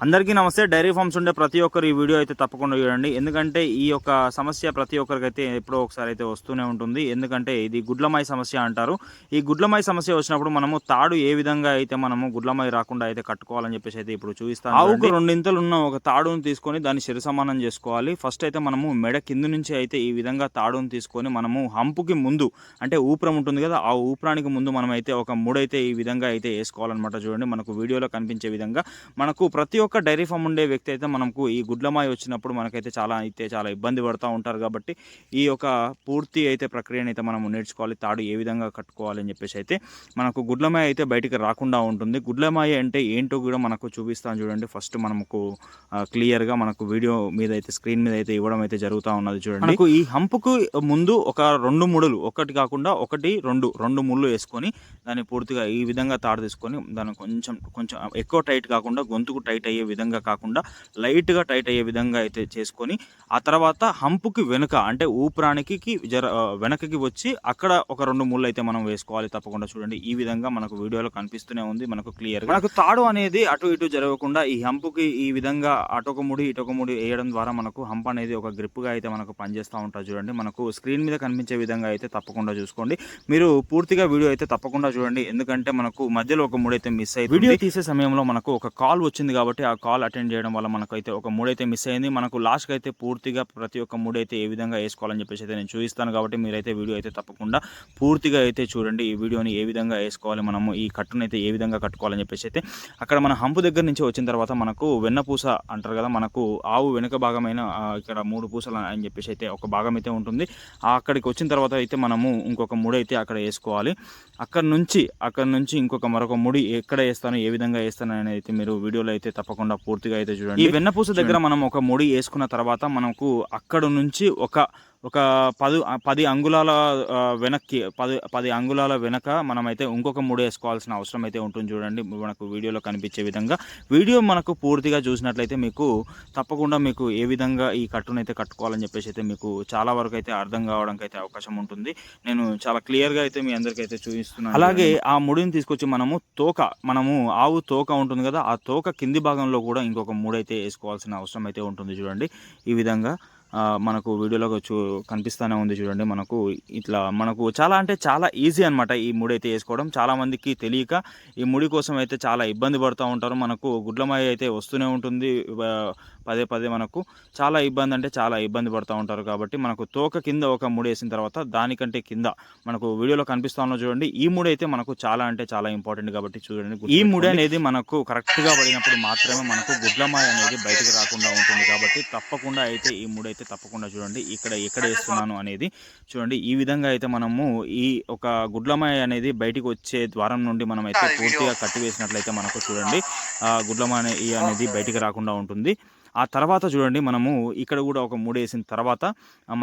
అందరికీ నమస్తే. Dairy farms ఉండే ప్రతి ఒక్కరు ఈ వీడియో అయితే తప్పకుండా చూడండి. ఎందుకంటే ఈ యొక్క సమస్య ప్రతి ఒక్కరికైతే ఎప్పుడో ఒకసారి అయితే వస్తూనే ఉంటుంది. ఎందుకంటే ఇది గుడ్లమాయి సమస్య అంటారు. ఈ గుడ్లమాయి సమస్య వచ్చినప్పుడు మనము తాడు ఏ విధంగా అయితే మనము గుడ్లమాయి రాకుండా అయితే కట్టుకోవాలని చెప్పేసి అయితే ఇప్పుడు చూపిస్తాను. ఆవుకు రెండింతలు ఉన్న ఒక తాడును తీసుకొని దాన్ని శిర సమానం చేసుకోవాలి. ఫస్ట్ అయితే మనము మెడ కింద నుంచి అయితే ఈ విధంగా తాడును తీసుకొని మనము హంపుకి ముందు అంటే ఊపిరం ఉంటుంది కదా, ఆ ఊపిరానికి ముందు మనం అయితే ఒక ముడైతే ఈ విధంగా అయితే వేసుకోవాలన్నమాట. చూడండి మనకు వీడియోలో కనిపించే విధంగా మనకు ప్రతి ఒక్క డైరీ ఫామ్ ఉండే వ్యక్తి అయితే మనకు ఈ గుడ్లమాయి వచ్చినప్పుడు మనకైతే చాలా ఇబ్బంది పడుతూ ఉంటారు. కాబట్టి ఈ యొక్క పూర్తి అయితే ప్రక్రియను అయితే మనం నేర్చుకోవాలి. తాడు ఏ విధంగా కట్టుకోవాలి అని చెప్పేసి అయితే మనకు గుడ్లమాయ అయితే బయటికి రాకుండా ఉంటుంది. గుడ్లమాయ అంటే ఏంటో కూడా మనకు చూపిస్తాను చూడండి. ఫస్ట్ మనకు క్లియర్గా మనకు వీడియో మీద అయితే స్క్రీన్ మీద అయితే ఇవ్వడం అయితే జరుగుతూ ఉన్నది. చూడండి మనకు ఈ హంపుకు ముందు ఒక 2 ముడులు, ఒకటి కాకుండా ఒకటి రెండు ముళ్ళు వేసుకొని దాన్ని పూర్తిగా ఈ విధంగా తాడు తీసుకొని దాన్ని కొంచెం ఎక్కువ టైట్ కాకుండా గొంతుకు టైట్ అయ్యే విధంగా కాకుండా లైట్గా టైట్ అయ్యే విధంగా అయితే చేసుకొని ఆ తర్వాత హంపుకి వెనుక అంటే ఊపిరానికి వెనకకి వచ్చి అక్కడ ఒక 2 ముళ్ళు అయితే మనం వేసుకోవాలి తప్పకుండా. చూడండి ఈ విధంగా మనకు వీడియోలో కనిపిస్తూనే ఉంది మనకు క్లియర్గా. మనకు తాడు అనేది అటు ఇటు జరగకుండా ఈ హంపుకి ఈ విధంగా అటొక ముడి ఇటొక ముడి వేయడం ద్వారా మనకు హంప్ అనేది ఒక గ్రిప్గా అయితే మనకు పనిచేస్తూ ఉంటుంది. చూడండి మనకు స్క్రీన్ మీద కనిపించే విధంగా అయితే తప్పకుండా చూసుకోండి. మీరు పూర్తిగా వీడియో అయితే తప్పకుండా చూడండి. ఎందుకంటే మనకు మధ్యలో ఒక ముడి అయితే మిస్ అయ్యింది. వీడియో తీసే సమయంలో మనకు ఒక కాల్ వచ్చింది కాబట్టి ఆ కాల్ అటెండ్ చేయడం వల్ల మనకైతే ఒక మూడైతే మిస్ అయింది. మనకు లాస్ట్కి అయితే పూర్తిగా ప్రతి ఒక్క మూడైతే ఏ విధంగా వేసుకోవాలని చెప్పేసి అయితే నేను చూపిస్తాను. కాబట్టి మీరైతే వీడియో అయితే తప్పకుండా పూర్తిగా అయితే చూడండి. ఈ వీడియోని ఏ విధంగా వేసుకోవాలి, మనము ఈ కట్టును అయితే ఏ విధంగా కట్టుకోవాలని చెప్పేసి అయితే అక్కడ మన హంపు దగ్గర నుంచి వచ్చిన తర్వాత మనకు వెన్నపూస అంటారు కదా, మనకు ఆవు వెనుక భాగమైన ఇక్కడ 3 పూసలు అని చెప్పేసి అయితే ఒక భాగం అయితే ఉంటుంది. అక్కడికి వచ్చిన తర్వాత అయితే మనము ఇంకొక ముడి అయితే అక్కడ వేసుకోవాలి. అక్కడ నుంచి మరొక ముడి ఎక్కడ వేస్తాను, ఏ విధంగా వేస్తాను అనేది అయితే మీరు వీడియోలో అయితే తప్పకుండా పూర్తిగా అయితే చూడండి. ఈ వెన్నపూస దగ్గర మనం ఒక ముడి వేసుకున్న తర్వాత మనకు అక్కడ నుంచి ఒక 10 అంగుళాల వెనక్కి 10 అంగుళాల వెనక మనమైతే ఇంకొక ముడి వేసుకోవాల్సిన అవసరం అయితే ఉంటుంది. చూడండి మనకు వీడియోలో కనిపించే విధంగా. వీడియో మనకు పూర్తిగా చూసినట్లయితే మీకు తప్పకుండా మీకు ఏ విధంగా ఈ కట్టునైతే కట్టుకోవాలని చెప్పేసి అయితే మీకు చాలా వరకు అయితే అర్థం కావడానికి అయితే అవకాశం ఉంటుంది. నేను చాలా క్లియర్గా అయితే మీ అందరికీ అయితే చూపిస్తున్నాను. అలాగే ఆ ముడిని తీసుకొచ్చి మనము ఆవు తోక ఉంటుంది కదా, ఆ తోక కింది భాగంలో కూడా ఇంకొక ముడైతే వేసుకోవాల్సిన అవసరం అయితే ఉంటుంది. చూడండి ఈ విధంగా మనకు వీడియోలో కనిపిస్తూనే ఉంది. చూడండి మనకు ఇట్లా మనకు చాలా ఈజీ అనమాట ఈ ముడి అయితే వేసుకోవడం. చాలామందికి తెలియక ఈ ముడి కోసం అయితే చాలా ఇబ్బంది పడుతూ ఉంటారు. మనకు గుడ్లమాయ అయితే వస్తూనే ఉంటుంది పదే మనకు చాలా ఇబ్బంది పడుతూ ఉంటారు. కాబట్టి మనకు తోక కింద ఒక ముడి వేసిన తర్వాత దానికంటే కింద మనకు వీడియోలో కనిపిస్తూ ఉన్నా చూడండి, ఈ ముడి అయితే మనకు చాలా ఇంపార్టెంట్. కాబట్టి చూడండి ఈ ముడి అనేది మనకు కరెక్ట్గా పడినప్పుడు మాత్రమే మనకు గుడ్లమాయ అనేది బయటకు రాకుండా ఉంటుంది. కాబట్టి తప్పకుండా అయితే ఈ ముడి అయితే తప్పకుండా చూడండి. ఎక్కడ వేస్తున్నాను అనేది చూడండి. ఈ విధంగా అయితే మనము ఈ ఒక గుడ్లమాయ అనేది బయటికి వచ్చే ద్వారం నుండి మనం అయితే పూర్తిగా కట్టివేసినట్లయితే మనకు చూడండి గుడ్లమాయ అనేది బయటికి రాకుండా ఉంటుంది. ఆ తర్వాత చూడండి మనము ఇక్కడ కూడా ఒక ముడి వేసిన తర్వాత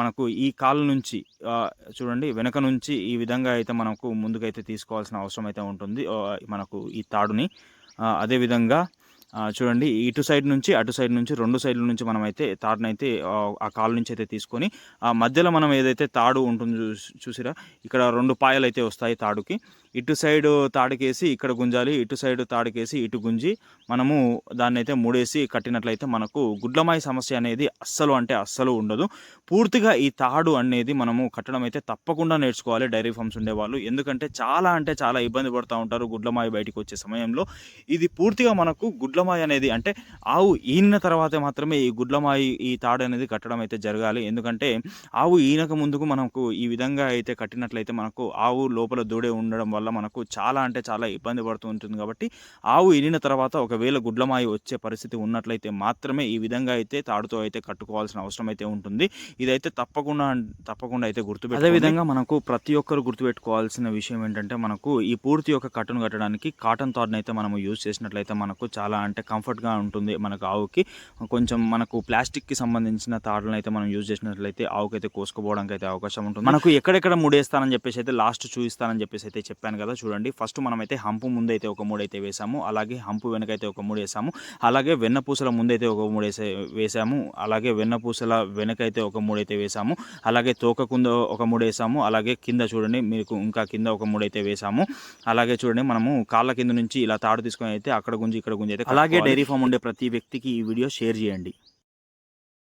మనకు ఈ కాళ్ళ నుంచి చూడండి వెనక నుంచి ఈ విధంగా అయితే మనకు ముందుకైతే తీసుకోవాల్సిన అవసరం అయితే ఉంటుంది మనకు ఈ తాడుని. అదేవిధంగా చూడండి ఇటు సైడ్ నుంచి అటు సైడ్ నుంచి 2 సైడ్ల నుంచి మనమైతే తాడునైతే ఆ కాలు నుంచి అయితే తీసుకొని ఆ మధ్యలో మనం ఏదైతే తాడు ఉంటుంది చూసిరా, ఇక్కడ 2 పాయలు అయితే వస్తాయి తాడుకి. ఇటు సైడ్ తాడుకేసి ఇక్కడ గుంజాలి, ఇటు సైడ్ తాడుకేసి ఇటు గుంజి మనము దాన్ని అయితే ముడేసి కట్టినట్లయితే మనకు గుడ్లమాయి సమస్య అనేది అస్సలు ఉండదు. పూర్తిగా ఈ తాడు అనేది మనము కట్టడం అయితే తప్పకుండా నేర్చుకోవాలి డైరీ ఫార్మ్స్ ఉండేవాళ్ళు. ఎందుకంటే చాలా ఇబ్బంది పడుతూ ఉంటారు గుడ్లమాయి బయటికి వచ్చే సమయంలో. ఇది పూర్తిగా మనకు గుడ్లమాయి అనేది అంటే ఆవు ఈనిన తర్వాత మాత్రమే ఈ గుడ్లమాయి ఈ తాడు అనేది కట్టడం అయితే జరగాలి. ఎందుకంటే ఆవు ఈనక ముందుకు మనకు ఈ విధంగా అయితే కట్టినట్లయితే మనకు ఆవు లోపల దూడే ఉండడం వల్ల మనకు చాలా ఇబ్బంది పడుతూ ఉంటుంది. కాబట్టి ఆవు ఈనిన తర్వాత ఒకవేళ గుడ్లమాయి వచ్చే పరిస్థితి ఉన్నట్లయితే మాత్రమే ఈ విధంగా అయితే తాడుతో అయితే కట్టుకోవాల్సిన అవసరం అయితే ఉంటుంది. ఇదైతే తప్పకుండా అయితే గుర్తుపెట్టుకోండి. అదేవిధంగా మనకు ప్రతి ఒక్కరు గుర్తుపెట్టుకోవాల్సిన విషయం ఏంటంటే మనకు ఈ పూర్తి యొక్క కట్టును కట్టడానికి కాటన్ తాడును అయితే మనము యూజ్ చేసినట్లయితే మనకు చాలా కంఫర్ట్గా ఉంటుంది. మనకు ఆవుకి కొంచెం మనకు ప్లాస్టిక్కి సంబంధించిన తాడులను అయితే మనం యూజ్ చేసినట్లయితే ఆవుకైతే కోసుకోవడానికి అయితే అవకాశం ఉంటుంది. మనకు ఎక్కడెక్కడ ముడేస్తానని చెప్పేసి అయితే లాస్ట్ చూపిస్తానని చెప్పేసి అయితే చెప్పాను వేశాను కదా చూడండి. ఫస్ట్ మనమైతే హంపు ముందైతే ఒక 3 అయితే వేసాము, అలాగే హంపు వెనకైతే ఒక 3 వేసాము, అలాగే వెన్నపూసల ముందైతే ఒక 3 వేసాము, అలాగే వెన్నపూసల వెనకైతే ఒక 3 అయితే వేసాము, అలాగే తోక కింద ఒక 3 వేసాము, అలాగే కింద చూడండి మీకు ఇంకా కింద ఒక 3 అయితే వేసాము. అలాగే చూడండి మనము కాళ్ళ కింద నుంచి ఇలా తాడు తీసుకొని అయితే అక్కడ గుంజి ఇక్కడ గుంజి అయితే. అలాగే డైరీ ఫామ్ ఉండే ప్రతి వ్యక్తికి ఈ వీడియో షేర్ చేయండి.